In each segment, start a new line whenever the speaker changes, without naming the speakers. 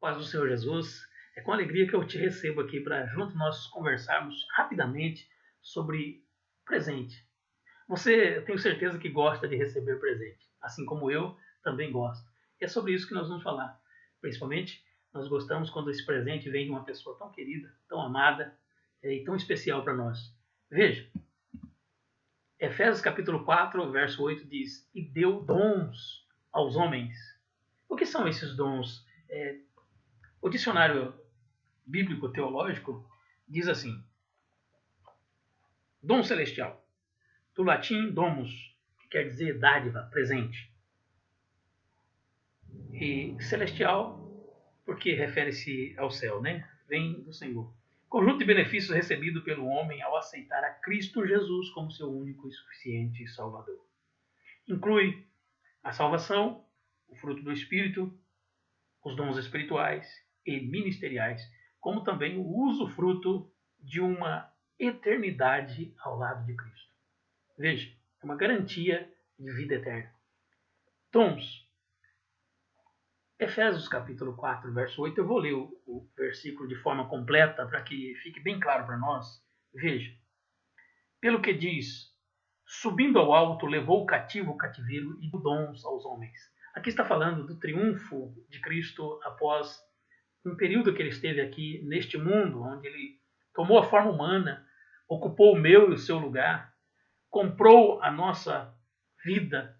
Paz do Senhor Jesus, é com alegria que eu te recebo aqui para juntos nós conversarmos rapidamente sobre presente. Você, eu tenho certeza que gosta de receber presente, assim como eu também gosto. E é sobre isso que nós vamos falar. Principalmente, nós gostamos quando esse presente vem de uma pessoa tão querida, tão amada e tão especial para nós. Veja, Efésios capítulo 4, verso 8 diz: "E deu dons aos homens". O que são esses dons? O dicionário bíblico teológico diz assim: dom celestial, do latim domus, que quer dizer dádiva, presente. E celestial, porque refere-se ao céu, né? Vem do Senhor. Conjunto de benefícios recebido pelo homem ao aceitar a Cristo Jesus como seu único e suficiente Salvador. Inclui a salvação, o fruto do Espírito, os dons espirituais e ministeriais, como também o usufruto de uma eternidade ao lado de Cristo. Veja, é uma garantia de vida eterna. Dons. Efésios capítulo 4, verso 8, eu vou ler o versículo de forma completa para que fique bem claro para nós. Veja, pelo que diz, subindo ao alto, levou o cativo o cativeiro e deu dons aos homens. Aqui está falando do triunfo de Cristo após um período que ele esteve aqui neste mundo, onde ele tomou a forma humana, ocupou o meu e o seu lugar, comprou a nossa vida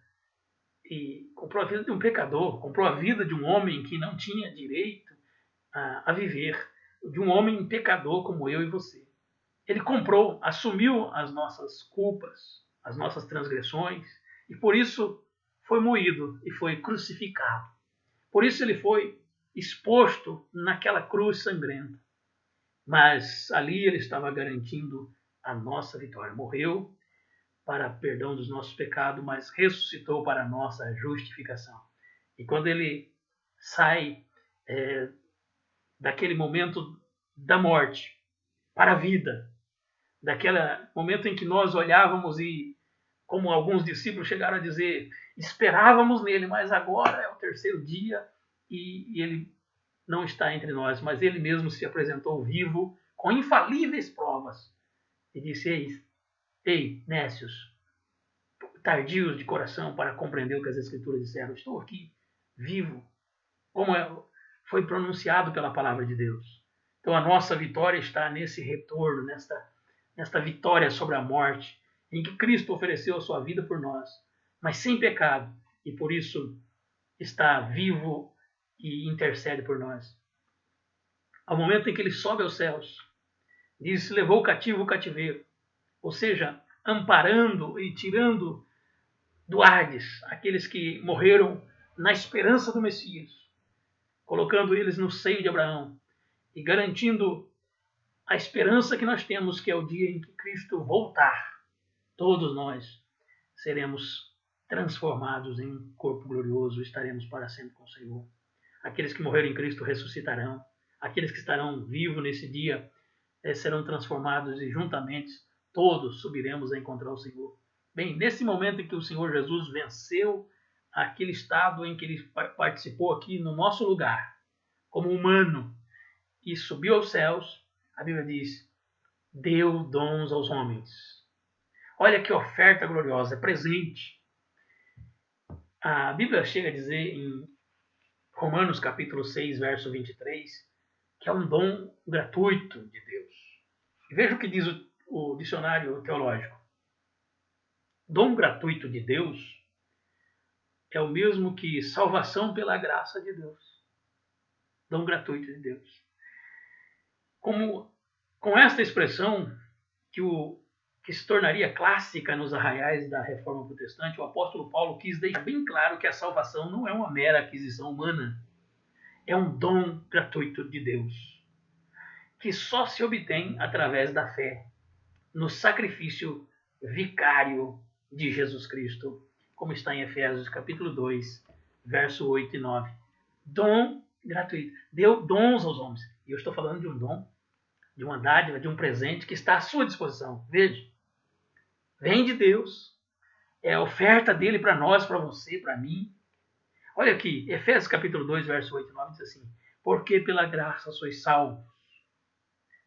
e comprou a vida de um pecador, comprou a vida de um homem que não tinha direito a viver, de um homem pecador como eu e você. Ele comprou, assumiu as nossas culpas, as nossas transgressões, e por isso foi moído e foi crucificado. Por isso ele foi exposto naquela cruz sangrenta. Mas ali ele estava garantindo a nossa vitória. Morreu para perdão dos nossos pecados, mas ressuscitou para a nossa justificação. E quando ele sai daquele momento da morte para a vida, daquele momento em que nós olhávamos e, como alguns discípulos chegaram a dizer, esperávamos nele, mas agora é o terceiro dia e ele não está entre nós, mas ele mesmo se apresentou vivo com infalíveis provas e disse: Ei, nécios, tardios de coração para compreender o que as Escrituras disseram. Estou aqui, vivo, como foi pronunciado pela palavra de Deus. Então a nossa vitória está nesse retorno, nesta vitória sobre a morte, em que Cristo ofereceu a sua vida por nós, mas sem pecado, e por isso está vivo e intercede por nós. Ao momento em que ele sobe aos céus, diz: levou o cativo o cativeiro, ou seja, amparando e tirando do Hades aqueles que morreram na esperança do Messias, colocando eles no seio de Abraão e garantindo a esperança que nós temos, que é o dia em que Cristo voltar. Todos nós seremos transformados em um corpo glorioso, estaremos para sempre com o Senhor. Aqueles que morreram em Cristo ressuscitarão. Aqueles que estarão vivos nesse dia serão transformados e juntamente todos subiremos a encontrar o Senhor. Bem, nesse momento em que o Senhor Jesus venceu aquele estado em que ele participou aqui no nosso lugar, como humano, e subiu aos céus, a Bíblia diz: deu dons aos homens. Olha que oferta gloriosa, presente. A Bíblia chega a dizer em Romanos capítulo 6, verso 23, que é um dom gratuito de Deus. E veja o que diz o dicionário teológico. Dom gratuito de Deus é o mesmo que salvação pela graça de Deus. Dom gratuito de Deus. Com esta expressão que se tornaria clássica nos arraiais da Reforma Protestante, o apóstolo Paulo quis deixar bem claro que a salvação não é uma mera aquisição humana, é um dom gratuito de Deus, que só se obtém através da fé no sacrifício vicário de Jesus Cristo, como está em Efésios capítulo 2, verso 8 e 9. Dom gratuito. Deu dons aos homens. E eu estou falando de um dom, de uma dádiva, de um presente que está à sua disposição. Veja, vem de Deus, é a oferta dele para nós, para você, para mim. Olha aqui, Efésios capítulo 2, verso 8 e 9 diz assim: porque pela graça sois salvos.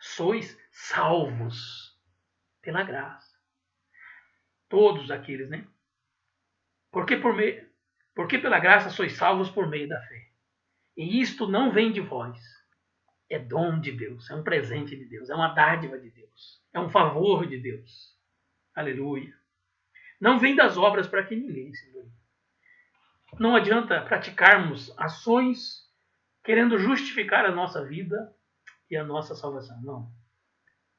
Sois salvos pela graça. Todos aqueles, né? Porque pela graça sois salvos por meio da fé. E isto não vem de vós. É dom de Deus, é um presente de Deus, é uma dádiva de Deus, é um favor de Deus. Aleluia. Não vem das obras para que ninguém se glorie. Não adianta praticarmos ações querendo justificar a nossa vida e a nossa salvação. Não.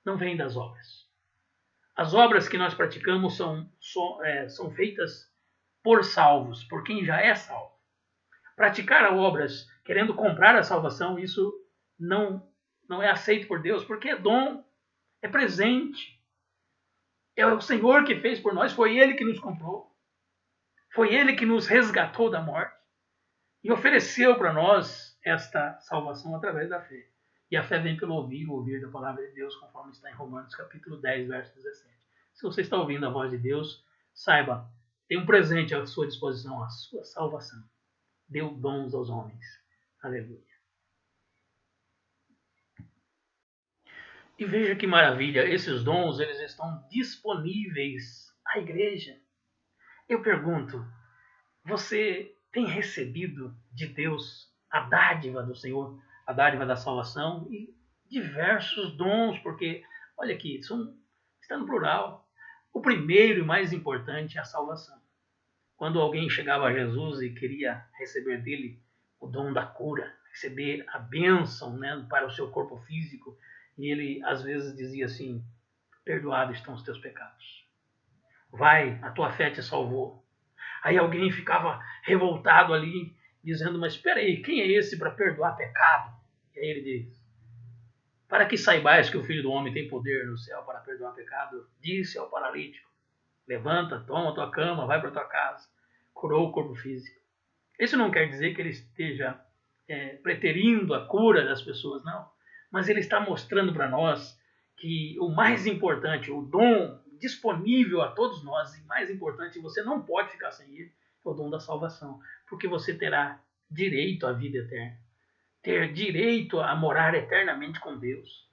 Não vem das obras. As obras que nós praticamos são feitas por salvos, por quem já é salvo. Praticar obras querendo comprar a salvação, isso não é aceito por Deus, porque é dom, é presente. É o Senhor que fez por nós, foi Ele que nos comprou. Foi Ele que nos resgatou da morte e ofereceu para nós esta salvação através da fé. E a fé vem pelo ouvir, o ouvir da palavra de Deus, conforme está em Romanos capítulo 10, verso 17. Se você está ouvindo a voz de Deus, saiba, tem um presente à sua disposição, a sua salvação. Deu dons aos homens. Aleluia. E veja que maravilha, esses dons eles estão disponíveis à igreja. Eu pergunto, você tem recebido de Deus a dádiva do Senhor, a dádiva da salvação e diversos dons, porque, olha aqui, está no plural. O primeiro e mais importante é a salvação. Quando alguém chegava a Jesus e queria receber dele o dom da cura, receber a bênção, né, para o seu corpo físico, e ele às vezes dizia assim: perdoados estão os teus pecados. Vai, a tua fé te salvou. Aí alguém ficava revoltado ali, dizendo: mas espera aí, quem é esse para perdoar pecado? E aí ele diz: para que saibais que o Filho do Homem tem poder no céu para perdoar pecado, disse ao paralítico: levanta, toma a tua cama, vai para tua casa. Curou o corpo físico. Isso não quer dizer que ele esteja preterindo a cura das pessoas, não. Mas ele está mostrando para nós que o mais importante, o dom disponível a todos nós, e mais importante, você não pode ficar sem ele, é o dom da salvação. Porque você terá direito à vida eterna. Ter direito a morar eternamente com Deus.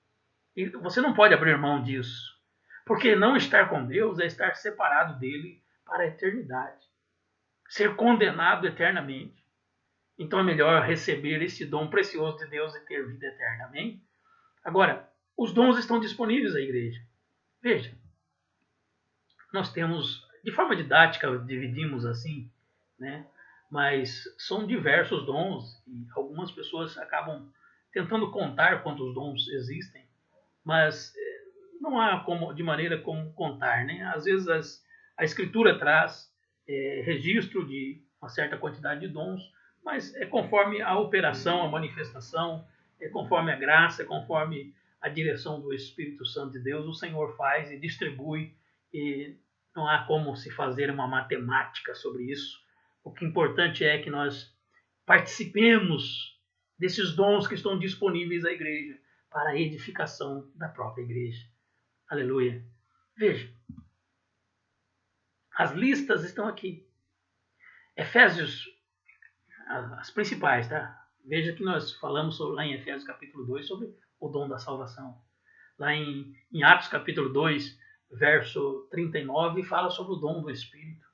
E você não pode abrir mão disso. Porque não estar com Deus é estar separado dele para a eternidade. Ser condenado eternamente. Então é melhor receber esse dom precioso de Deus e ter vida eterna. Amém? Agora, os dons estão disponíveis à igreja. Veja, nós temos, de forma didática, dividimos assim, né? Mas são diversos dons e algumas pessoas acabam tentando contar quantos dons existem, mas não há de maneira como contar, né? Às vezes a Escritura traz registro de uma certa quantidade de dons, mas é conforme a operação, a manifestação, é conforme a graça, é conforme a direção do Espírito Santo de Deus, o Senhor faz e distribui, e não há como se fazer uma matemática sobre isso. O que é importante é que nós participemos desses dons que estão disponíveis à igreja para a edificação da própria igreja. Aleluia. Veja, as listas estão aqui. Efésios, as principais, tá? Veja que nós falamos lá em Efésios capítulo 2 sobre o dom da salvação. Lá em Atos capítulo 2, verso 39, fala sobre o dom do Espírito.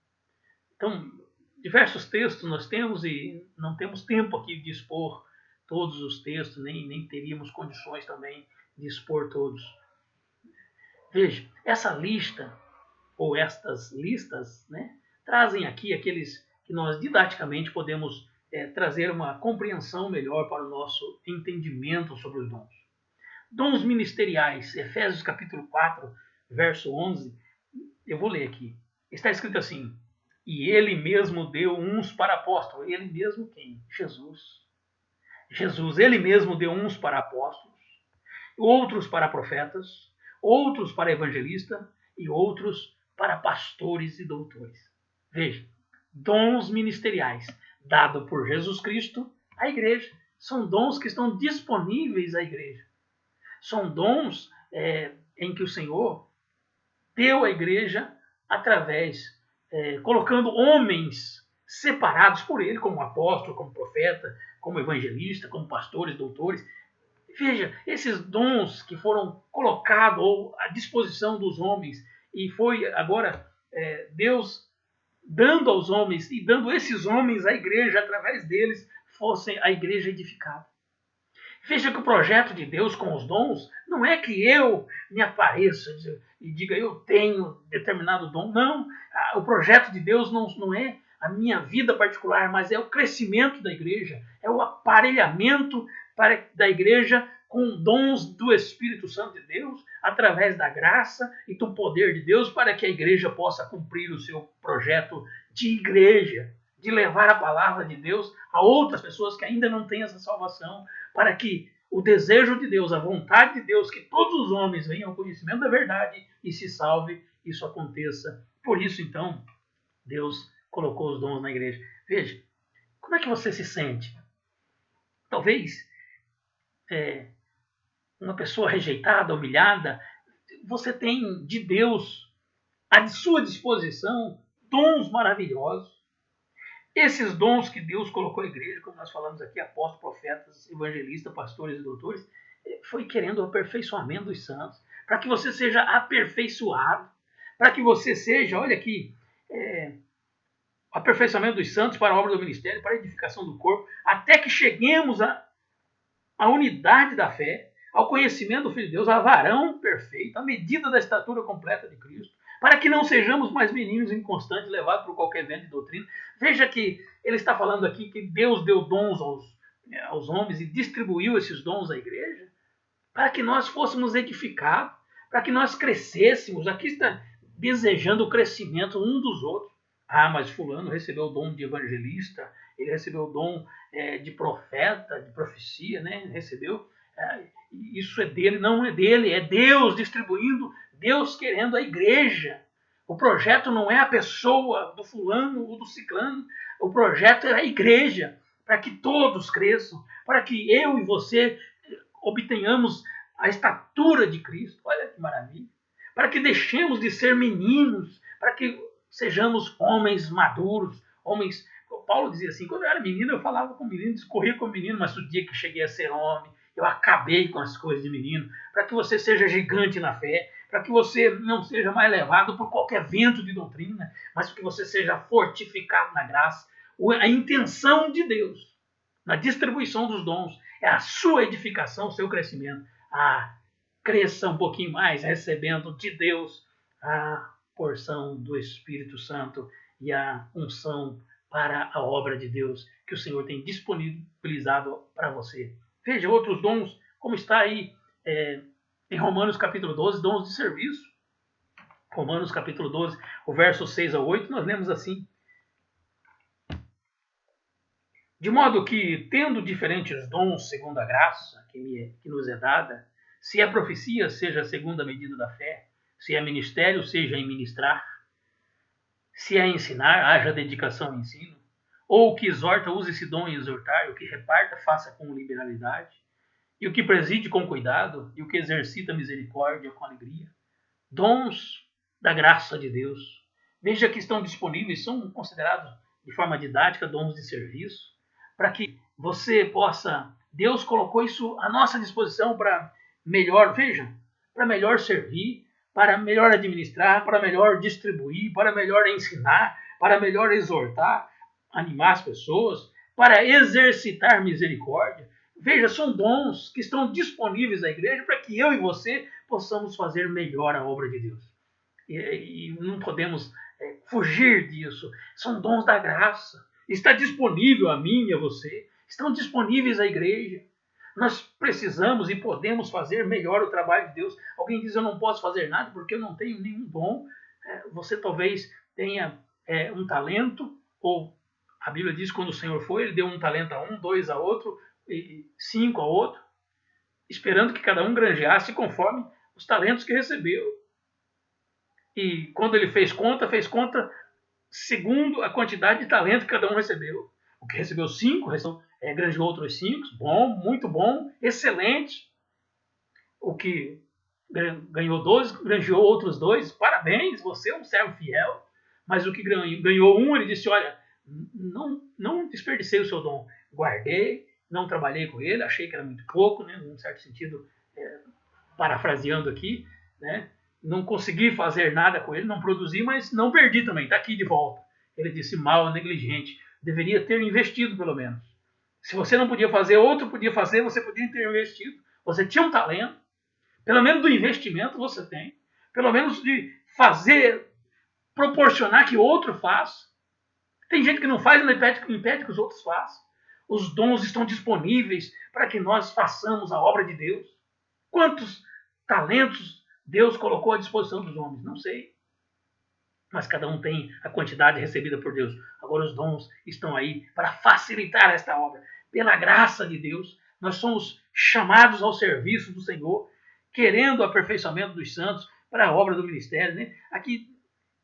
Então, diversos textos nós temos e não temos tempo aqui de expor todos os textos, nem teríamos condições também de expor todos. Veja, essa lista, ou estas listas, né, trazem aqui aqueles que nós didaticamente podemos trazer uma compreensão melhor para o nosso entendimento sobre os dons. Dons ministeriais, Efésios capítulo 4, verso 11, eu vou ler aqui. Está escrito assim: e ele mesmo deu uns para apóstolos. Ele mesmo quem? Jesus. Jesus, ele mesmo deu uns para apóstolos, outros para profetas, outros para evangelistas e outros para pastores e doutores. Veja, dons ministeriais dados por Jesus Cristo à igreja. São dons que estão disponíveis à igreja. São dons em que o Senhor deu à igreja através, colocando homens separados por ele, como apóstolo, como profeta, como evangelista, como pastores, doutores. Veja, esses dons que foram colocados ou à disposição dos homens, e foi agora Deus dando aos homens e dando esses homens à igreja, através deles, fossem a igreja edificada. Veja que o projeto de Deus com os dons não é que eu me apareça e diga eu tenho determinado dom. Não, o projeto de Deus não é a minha vida particular, mas é o crescimento da igreja, é o aparelhamento da igreja com dons do Espírito Santo de Deus, através da graça e do poder de Deus, para que a igreja possa cumprir o seu projeto de igreja, de levar a palavra de Deus a outras pessoas que ainda não têm essa salvação, para que o desejo de Deus, a vontade de Deus, que todos os homens venham ao conhecimento da verdade e se salve, isso aconteça. Por isso, então, Deus colocou os dons na igreja. Veja, como é que você se sente? Talvez uma pessoa rejeitada, humilhada, você tem de Deus à sua disposição dons maravilhosos. Esses dons que Deus colocou à igreja, como nós falamos aqui, apóstolos, profetas, evangelistas, pastores e doutores, foi querendo o aperfeiçoamento dos santos, para que você seja aperfeiçoado, para que você seja, olha aqui, o aperfeiçoamento dos santos para a obra do ministério, para a edificação do corpo, até que cheguemos à unidade da fé, ao conhecimento do Filho de Deus, a varão perfeito, à medida da estatura completa de Cristo, para que não sejamos mais meninos inconstantes, levados por qualquer vento de doutrina. Veja que ele está falando aqui que Deus deu dons aos homens e distribuiu esses dons à igreja, para que nós fôssemos edificados, para que nós crescêssemos. Aqui está desejando o crescimento um dos outros. Ah, mas fulano recebeu o dom de evangelista, ele recebeu o dom de profeta, de profecia, né? Recebeu. Isso é dele, não é dele, é Deus distribuindo, Deus querendo a igreja. O projeto não é a pessoa do fulano ou do ciclano, o projeto é a igreja, para que todos cresçam, para que eu e você obtenhamos a estatura de Cristo. Olha que maravilha. Para que deixemos de ser meninos, para que sejamos homens maduros, homens... Paulo dizia assim, quando eu era menino eu falava com menino, discorria com menino, mas no dia que cheguei a ser homem, eu acabei com as coisas de menino, para que você seja gigante na fé, para que você não seja mais levado por qualquer vento de doutrina, mas para que você seja fortificado na graça. A intenção de Deus na distribuição dos dons é a sua edificação, o seu crescimento. Cresça um pouquinho mais, recebendo de Deus a porção do Espírito Santo e a unção para a obra de Deus que o Senhor tem disponibilizado para você. Veja outros dons, como está aí em Romanos capítulo 12, dons de serviço. Romanos capítulo 12, o verso 6 a 8, nós lemos assim: de modo que, tendo diferentes dons segundo a graça que nos é dada, se é profecia, seja segundo a medida da fé, se é ministério, seja em ministrar, se é ensinar, haja dedicação ao ensino, ou o que exorta, use esse dom em exortar, o que reparta, faça com liberalidade, e o que preside com cuidado, e o que exercita misericórdia com alegria. Dons da graça de Deus. Veja que estão disponíveis, são considerados de forma didática dons de serviço, para que você possa... Deus colocou isso à nossa disposição para melhor, veja, para melhor servir, para melhor administrar, para melhor distribuir, para melhor ensinar, para melhor exortar, animar as pessoas, para exercitar misericórdia. Veja, são dons que estão disponíveis à igreja para que eu e você possamos fazer melhor a obra de Deus. E não podemos fugir disso. São dons da graça. Está disponível a mim e a você. Estão disponíveis à igreja. Nós precisamos e podemos fazer melhor o trabalho de Deus. Alguém diz, eu não posso fazer nada porque eu não tenho nenhum dom. Você talvez tenha um talento, ou a Bíblia diz que quando o Senhor foi, ele deu um talento a um, 2 a outro, e 5 a outro, esperando que cada um granjeasse conforme os talentos que recebeu. E quando ele fez conta segundo a quantidade de talento que cada um recebeu. O que recebeu 5, granjeou outros 5, bom, muito bom, excelente. O que ganhou 12, granjeou outros 2, parabéns, você é um servo fiel. Mas o que ganhou 1, ele disse, olha, não desperdicei o seu dom. Guardei, não trabalhei com ele, achei que era muito pouco, né, num certo sentido, parafraseando aqui, né, não consegui fazer nada com ele, não produzi, mas não perdi também, está aqui de volta. Ele disse, mal, negligente, deveria ter investido pelo menos. Se você não podia fazer, outro podia fazer, você podia ter investido. Você tinha um talento, pelo menos do investimento você tem, pelo menos de fazer, proporcionar que outro faça. Tem gente que não faz e não impede que os outros façam. Os dons estão disponíveis para que nós façamos a obra de Deus. Quantos talentos Deus colocou à disposição dos homens? Não sei. Mas cada um tem a quantidade recebida por Deus. Agora os dons estão aí para facilitar esta obra. Pela graça de Deus, nós somos chamados ao serviço do Senhor, querendo o aperfeiçoamento dos santos para a obra do ministério. Né? Aqui,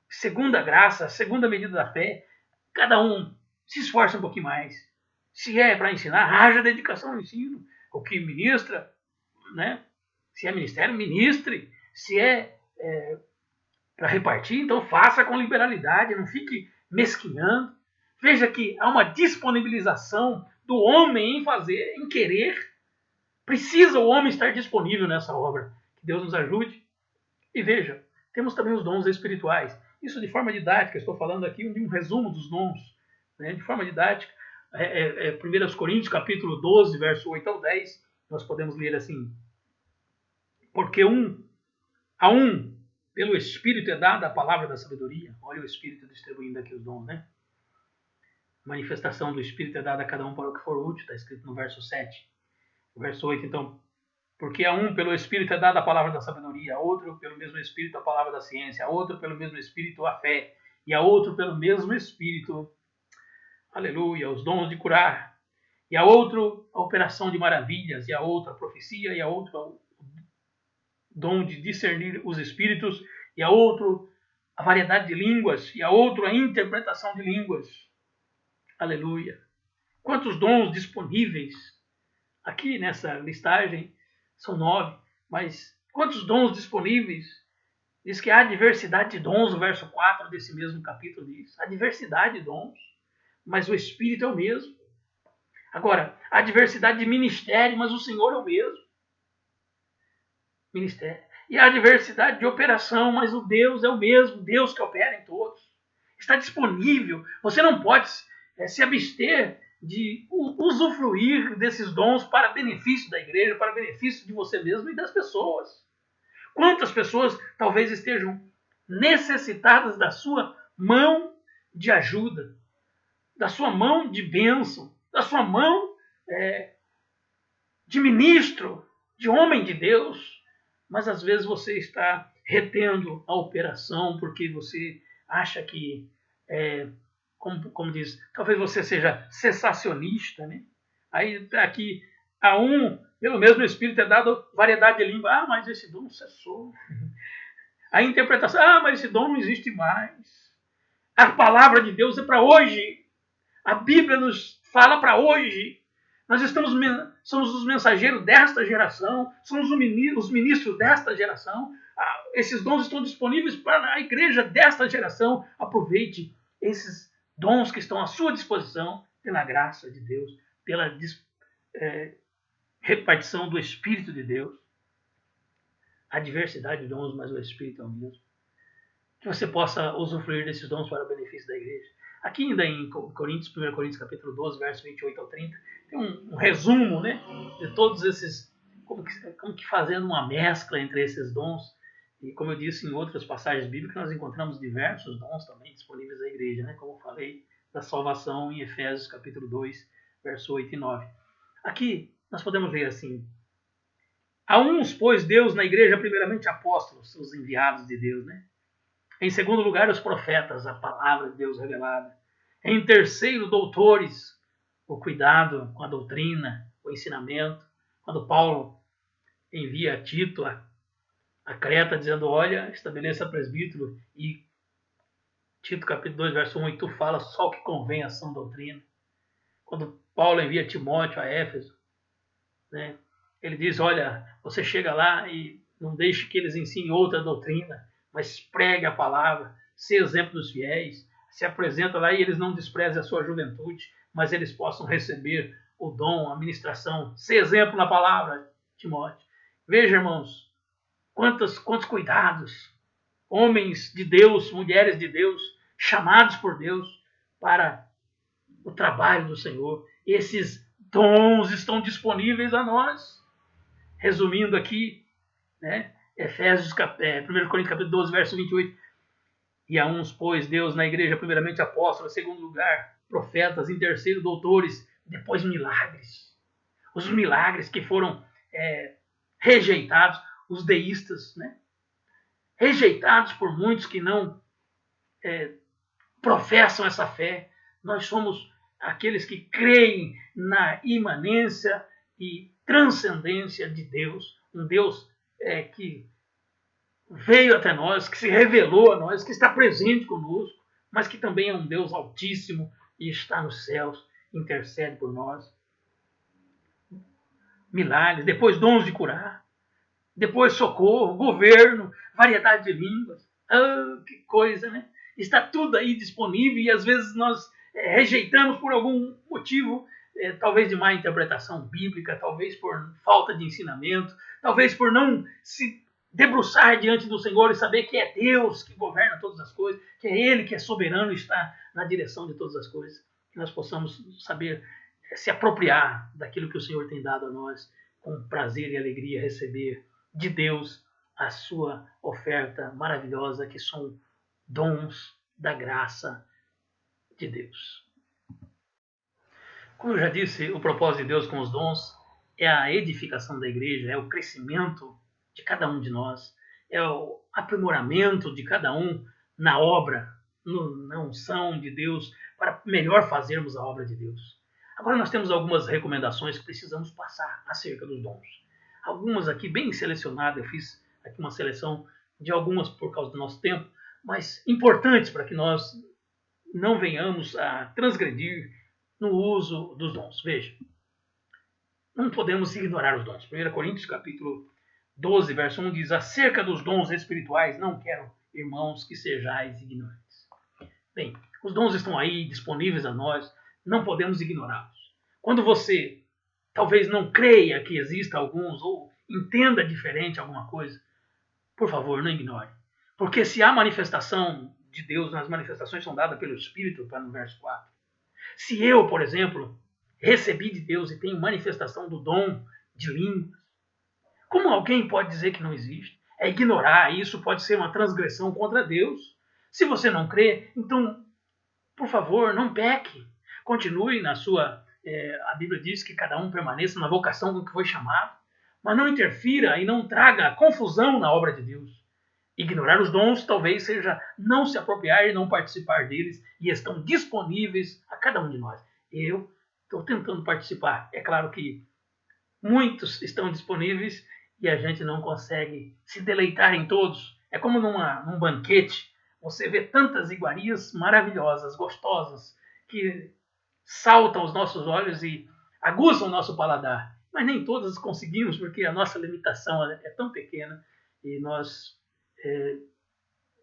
segunda graça, segunda medida da fé, cada um se esforça um pouquinho mais. Se é para ensinar, haja dedicação ao ensino. O que ministra, né? Se é ministério, ministre. Se é para repartir, então faça com liberalidade, não fique mesquinhando. Veja que há uma disponibilização do homem em fazer, em querer. Precisa o homem estar disponível nessa obra. Que Deus nos ajude. E veja, temos também os dons espirituais. Isso de forma didática, estou falando aqui de um resumo dos dons, né? De forma didática. 1 Coríntios, capítulo 12, verso 8 ao 10, nós podemos ler assim: porque a um, pelo Espírito é dada a palavra da sabedoria. Olha o Espírito distribuindo aqui os dons, né? A manifestação do Espírito é dada a cada um para o que for útil, está escrito no verso 7. O verso 8, então, porque a um pelo Espírito é dada a palavra da sabedoria, a outro pelo mesmo Espírito a palavra da ciência, a outro pelo mesmo Espírito a fé, e a outro pelo mesmo Espírito, aleluia, os dons de curar, e a outro a operação de maravilhas, e a outra a profecia, e a outra o dom de discernir os espíritos, e a outro a variedade de línguas, e a outro a interpretação de línguas. Aleluia. Quantos dons disponíveis aqui nessa listagem? São 9, mas quantos dons disponíveis? Diz que há diversidade de dons, o verso 4 desse mesmo capítulo diz. Há diversidade de dons, mas o Espírito é o mesmo. Agora, há diversidade de ministério, mas o Senhor é o mesmo. Ministério. E há diversidade de operação, mas o Deus é o mesmo, Deus que opera em todos. Está disponível. Você não pode se abster de usufruir desses dons para benefício da igreja, para benefício de você mesmo e das pessoas. Quantas pessoas talvez estejam necessitadas da sua mão de ajuda, da sua mão de bênção, da sua mão de ministro, de homem de Deus, mas às vezes você está retendo a operação porque você acha que, como diz, talvez você seja cessacionista, né? Aí aqui a um, pelo mesmo Espírito, é dado variedade de língua. Ah, mas esse dom cessou. A interpretação, ah, mas esse dom não existe mais. A palavra de Deus é para hoje. A Bíblia nos fala para hoje. Nós somos os mensageiros desta geração, somos os ministros desta geração. Esses dons estão disponíveis para a igreja desta geração. Aproveite esses dons que estão à sua disposição pela graça de Deus, pela repartição do Espírito de Deus. A diversidade de dons, mas o Espírito é o mesmo. Que você possa usufruir desses dons para o benefício da igreja. Aqui ainda em Coríntios, 1 Coríntios capítulo 12, verso 28 ao 30, tem um resumo, né, de todos esses, como que fazendo uma mescla entre esses dons. E como eu disse em outras passagens bíblicas, nós encontramos diversos dons também disponíveis à igreja, né, como eu falei, da salvação em Efésios capítulo 2, verso 8 e 9. Aqui nós podemos ver assim: a uns, pois, Deus na igreja, primeiramente apóstolos, os enviados de Deus, né? Em segundo lugar, os profetas, a palavra de Deus revelada. Em terceiro, doutores, o cuidado com a doutrina, o ensinamento. Quando Paulo envia Tito a Creta, dizendo, olha, estabeleça presbítero, e Tito capítulo 2, verso 1, e tu fala só o que convém à sã doutrina. Quando Paulo envia Timóteo a Éfeso, né, ele diz, olha, você chega lá e não deixe que eles ensinem outra doutrina, mas pregue a palavra, seja exemplo dos fiéis. se apresenta lá e eles não desprezem a sua juventude, mas eles possam receber o dom, a ministração, ser exemplo na palavra, Timóteo. Veja, irmãos, quantos cuidados, homens de Deus, mulheres de Deus, chamados por Deus para o trabalho do Senhor. Esses dons estão disponíveis a nós. Resumindo aqui, né, Efésios, 1 Coríntios capítulo 12, verso 28. E a uns, pois, Deus na igreja, primeiramente apóstolos, em segundo lugar, profetas, em terceiro, doutores, depois milagres. Os milagres que foram rejeitados, os deístas, né? Rejeitados por muitos que não professam essa fé. Nós somos aqueles que creem na imanência e transcendência de Deus, um Deus que veio até nós, que se revelou a nós, que está presente conosco, mas que também é um Deus altíssimo e está nos céus, intercede por nós. Milagres, depois dons de curar, depois socorro, governo, variedade de línguas. Ah, que coisa, né? Está tudo aí disponível e às vezes nós rejeitamos por algum motivo, talvez de má interpretação bíblica, talvez por falta de ensinamento, talvez por não se debruçar diante do Senhor e saber que é Deus que governa todas as coisas, que é Ele que é soberano e está na direção de todas as coisas. Que nós possamos saber se apropriar daquilo que o Senhor tem dado a nós, com prazer e alegria receber de Deus a sua oferta maravilhosa, que são dons da graça de Deus. Como eu já disse, o propósito de Deus com os dons é a edificação da igreja, é o crescimento de cada um de nós, é o aprimoramento de cada um na obra, na unção de Deus, para melhor fazermos a obra de Deus. Agora nós temos algumas recomendações que precisamos passar acerca dos dons. Algumas aqui bem selecionadas, eu fiz aqui uma seleção de algumas por causa do nosso tempo, mas importantes para que nós não venhamos a transgredir no uso dos dons. Veja, não podemos ignorar os dons. 1 Coríntios capítulo 12, verso 1 diz: acerca dos dons espirituais, não quero, irmãos, que sejais ignorantes. Bem, os dons estão aí disponíveis a nós, não podemos ignorá-los. Quando você talvez não creia que exista alguns ou entenda diferente alguma coisa, por favor, não ignore. Porque se há manifestação de Deus, as manifestações são dadas pelo Espírito, está no verso 4. Se eu, por exemplo, recebi de Deus e tenho manifestação do dom de línguas, como alguém pode dizer que não existe? É ignorar, isso pode ser uma transgressão contra Deus. Se você não crê, então, por favor, não peque. Continue na sua... a Bíblia diz que cada um permaneça na vocação com que foi chamado, mas não interfira e não traga confusão na obra de Deus. Ignorar os dons talvez seja não se apropriar e não participar deles, e estão disponíveis a cada um de nós. Eu estou tentando participar. É claro que muitos estão disponíveis e a gente não consegue se deleitar em todos. É como num banquete, você vê tantas iguarias maravilhosas, gostosas, que saltam aos nossos olhos e aguçam o nosso paladar. Mas nem todas conseguimos, porque a nossa limitação é tão pequena e nós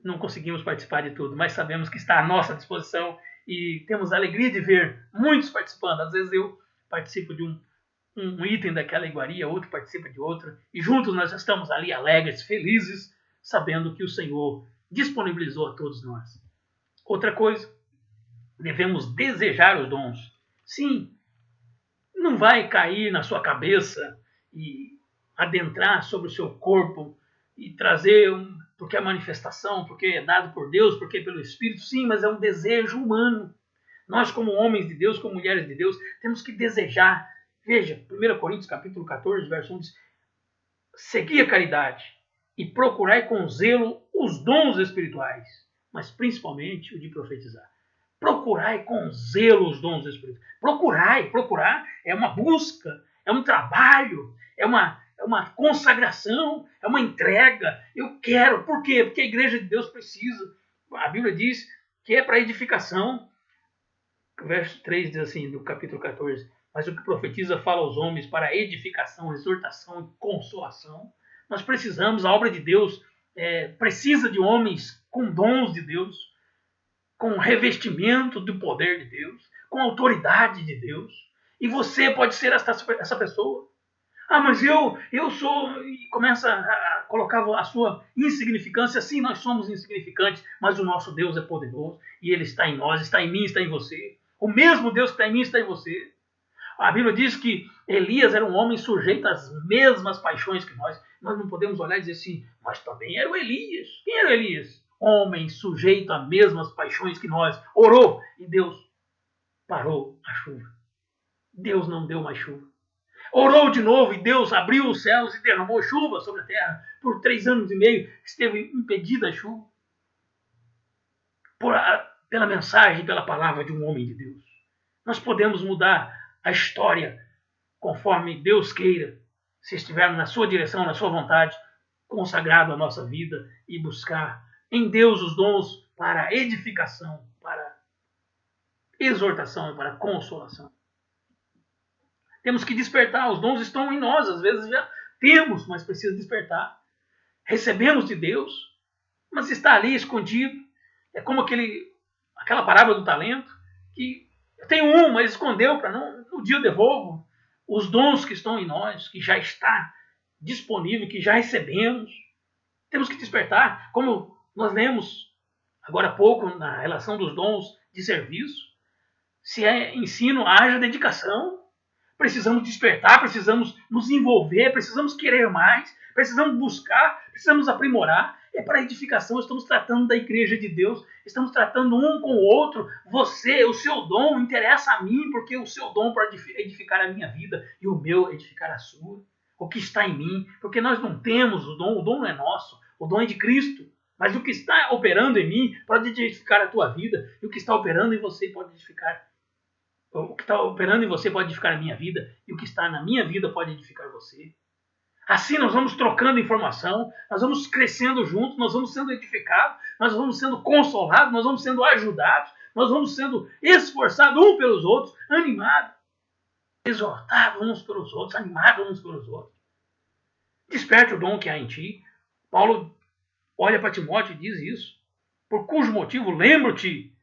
não conseguimos participar de tudo, mas sabemos que está à nossa disposição e temos a alegria de ver muitos participando. Às vezes eu participo de um item daquela iguaria, outro participa de outro, e juntos nós estamos ali alegres, felizes, sabendo que o Senhor disponibilizou a todos nós. Outra coisa, devemos desejar os dons. Sim, não vai cair na sua cabeça e adentrar sobre o seu corpo e trazer porque é manifestação, porque é dado por Deus, porque é pelo Espírito, sim, mas é um desejo humano. Nós, como homens de Deus, como mulheres de Deus, temos que desejar. Veja, 1 Coríntios capítulo 14, verso 1 diz: segui a caridade e procurai com zelo os dons espirituais, mas principalmente o de profetizar. Procurai com zelo os dons espirituais. Procurar é uma busca, é um trabalho, é uma consagração, é uma entrega. Eu quero. Por quê? Porque a igreja de Deus precisa. A Bíblia diz que é para edificação. O verso 3 diz assim, do capítulo 14: mas o que profetiza fala aos homens para edificação, exortação e consolação. Nós precisamos, a obra de Deus precisa de homens com dons de Deus, com revestimento do poder de Deus, com autoridade de Deus. E você pode ser essa pessoa. Ah, mas eu sou... E começa a colocar a sua insignificância. Sim, nós somos insignificantes, mas o nosso Deus é poderoso. E Ele está em nós, está em mim, está em você. O mesmo Deus que está em mim está em você. A Bíblia diz que Elias era um homem sujeito às mesmas paixões que nós. Nós não podemos olhar e dizer assim, mas também era o Elias. Quem era o Elias? Homem sujeito às mesmas paixões que nós. Orou e Deus parou a chuva. Deus não deu mais chuva. Orou de novo e Deus abriu os céus e derramou chuva sobre a terra. Por 3 anos e meio esteve impedida a chuva. Pela mensagem, pela palavra de um homem de Deus. Nós podemos mudar a história conforme Deus queira, se estivermos na sua direção, na sua vontade, consagrado a nossa vida e buscar em Deus os dons para edificação, para exortação e para consolação. Temos que despertar, os dons estão em nós, às vezes já temos, mas precisa despertar. Recebemos de Deus, mas está ali escondido. É como aquela parábola do talento, que eu tenho um, mas escondeu para no dia eu devolvo. Os dons que estão em nós, que já está disponível, que já recebemos. Temos que despertar, como nós lemos agora há pouco na relação dos dons de serviço. Se é ensino, haja dedicação. Precisamos despertar, precisamos nos envolver, precisamos querer mais, precisamos buscar, precisamos aprimorar. É para edificação, estamos tratando da igreja de Deus, estamos tratando um com o outro. Você, o seu dom interessa a mim, porque o seu dom pode edificar a minha vida e o meu edificar a sua. O que está em mim, porque nós não temos o dom não é nosso, o dom é de Cristo. Mas o que está operando em mim pode edificar a tua vida, e o que está operando em você pode edificar. O que está operando em você pode edificar a minha vida, e o que está na minha vida pode edificar você. Assim nós vamos trocando informação, nós vamos crescendo juntos, nós vamos sendo edificados, nós vamos sendo consolados, nós vamos sendo ajudados, nós vamos sendo esforçados uns pelos outros, animados, exortados uns pelos outros, animados uns pelos outros. Desperte o dom que há em ti. Paulo olha para Timóteo e diz isso. Por cujo motivo lembro-te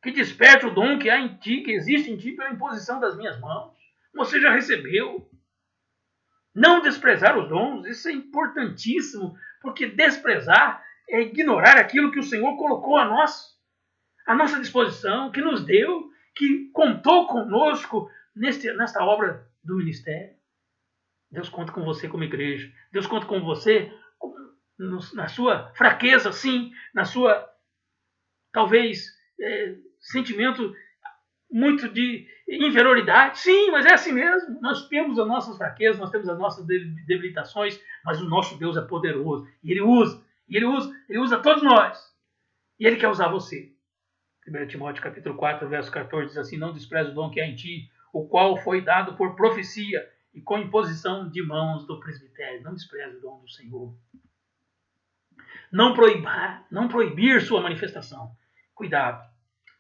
que desperte o dom que há em ti, que existe em ti pela imposição das minhas mãos. Você já recebeu. Não desprezar os dons, isso é importantíssimo, porque desprezar é ignorar aquilo que o Senhor colocou à nossa disposição, que nos deu, que contou conosco nesta obra do ministério. Deus conta com você como igreja. Deus conta com você na sua fraqueza, sim, na sua, talvez, sentimento muito de inferioridade. Sim, mas é assim mesmo. Nós temos as nossas fraquezas, nós temos as nossas debilitações, mas o nosso Deus é poderoso. E Ele usa todos nós. E Ele quer usar você. 1 Timóteo capítulo 4, verso 14 diz assim: não despreze o dom que há em ti, o qual foi dado por profecia e com imposição de mãos do presbitério. Não despreze o dom do Senhor. Não proibir sua manifestação. Cuidado.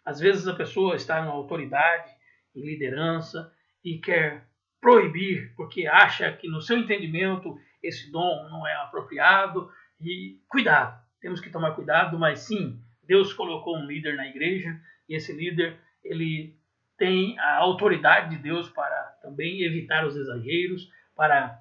Às vezes a pessoa está na autoridade, em liderança, e quer proibir, porque acha que no seu entendimento esse dom não é apropriado. E cuidado, temos que tomar cuidado, mas sim, Deus colocou um líder na igreja, e esse líder ele tem a autoridade de Deus para também evitar os exageros, para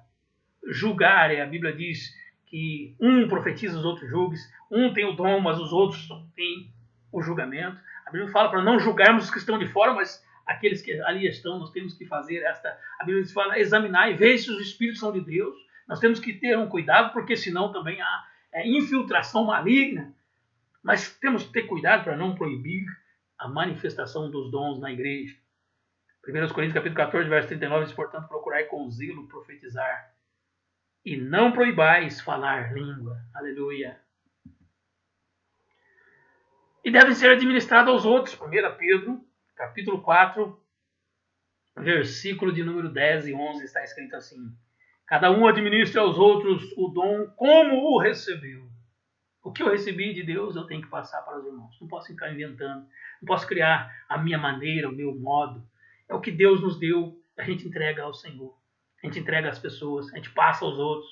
julgar. A Bíblia diz que um profetiza, os outros julguem, um tem o dom, mas os outros têm o julgamento. A Bíblia fala para não julgarmos os que estão de fora, mas aqueles que ali estão, nós temos que fazer esta... A Bíblia fala, examinar e ver se os espíritos são de Deus. Nós temos que ter um cuidado, porque senão também há infiltração maligna. Mas temos que ter cuidado para não proibir a manifestação dos dons na igreja. 1 Coríntios capítulo 14, verso 39 diz, portanto, procurai com zelo profetizar, e não proibais falar língua. Aleluia. E devem ser administrados aos outros. 1 Pedro, capítulo 4, versículo de número 10 e 11, está escrito assim: cada um administre aos outros o dom como o recebeu. O que eu recebi de Deus, eu tenho que passar para os irmãos. Não posso ficar inventando. Não posso criar a minha maneira, o meu modo. É o que Deus nos deu, a gente entrega ao Senhor. A gente entrega às pessoas, a gente passa aos outros.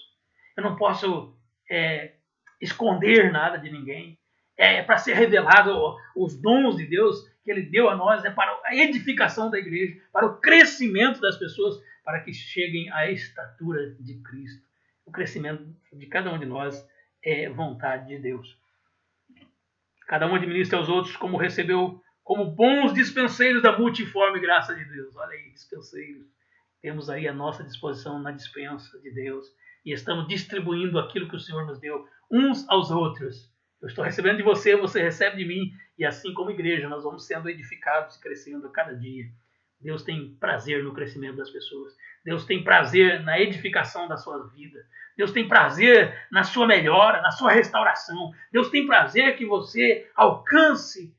Eu não posso esconder nada de ninguém. é para ser revelado os dons de Deus que Ele deu a nós, é para a edificação da igreja, para o crescimento das pessoas, para que cheguem à estatura de Cristo. O crescimento de cada um de nós é vontade de Deus. Cada um administra aos outros como recebeu, como bons dispenseiros da multiforme graça de Deus. Olha aí, dispenseiros. Temos aí a nossa disposição na dispensa de Deus e estamos distribuindo aquilo que o Senhor nos deu uns aos outros. Eu estou recebendo de você, você recebe de mim, e assim como igreja nós vamos sendo edificados e crescendo a cada dia. Deus tem prazer no crescimento das pessoas. Deus tem prazer na edificação da sua vida. Deus tem prazer na sua melhora, na sua restauração. Deus tem prazer que você alcance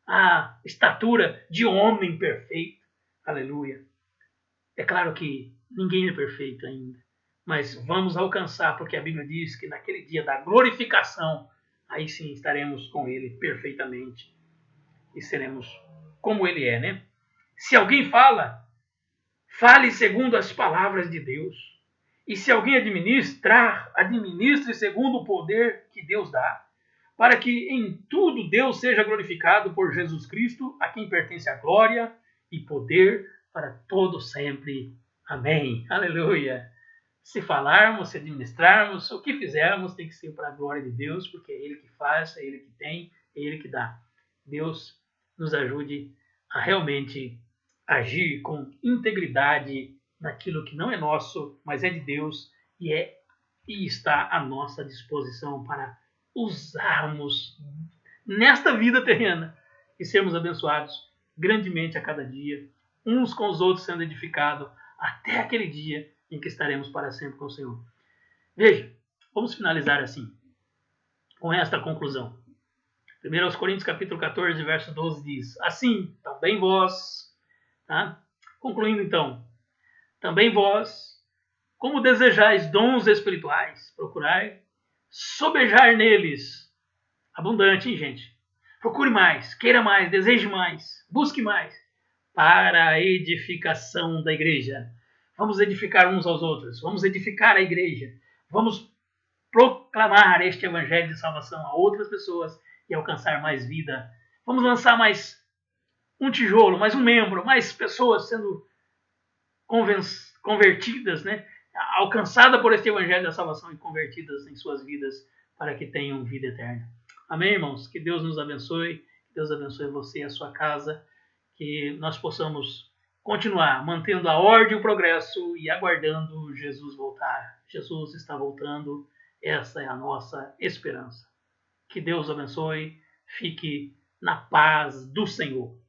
a estatura de homem perfeito. Aleluia. É claro que ninguém é perfeito ainda, mas vamos alcançar, porque a Bíblia diz que naquele dia da glorificação, aí sim estaremos com Ele perfeitamente e seremos como Ele é, né? Se alguém fala, fale segundo as palavras de Deus. E se alguém administrar, administre segundo o poder que Deus dá, para que em tudo Deus seja glorificado por Jesus Cristo, a quem pertence a glória e poder para todo sempre. Amém. Aleluia. Se falarmos, se administrarmos, o que fizermos tem que ser para a glória de Deus, porque é Ele que faz, é Ele que tem, é Ele que dá. Deus nos ajude a realmente agir com integridade naquilo que não é nosso, mas é de Deus e está à nossa disposição para usarmos nesta vida terrena e sermos abençoados grandemente a cada dia, uns com os outros sendo edificados até aquele dia em que estaremos para sempre com o Senhor. Veja, vamos finalizar assim, com esta conclusão. 1 Coríntios capítulo 14, verso 12 diz: assim, também vós, tá? Concluindo então, também vós, como desejais dons espirituais, procurai sobejar neles. Abundante, hein, gente? Procure mais, queira mais, deseje mais, busque mais, para a edificação da igreja. Vamos edificar uns aos outros, vamos edificar a igreja, vamos proclamar este evangelho de salvação a outras pessoas e alcançar mais vida. Vamos lançar mais um tijolo, mais um membro, mais pessoas sendo convertidas, né? Alcançadas por este evangelho da salvação e convertidas em suas vidas para que tenham vida eterna. Amém, irmãos? Que Deus nos abençoe, que Deus abençoe você e a sua casa, que nós possamos continuar mantendo a ordem e o progresso e aguardando Jesus voltar. Jesus está voltando, essa é a nossa esperança. Que Deus abençoe, fique na paz do Senhor.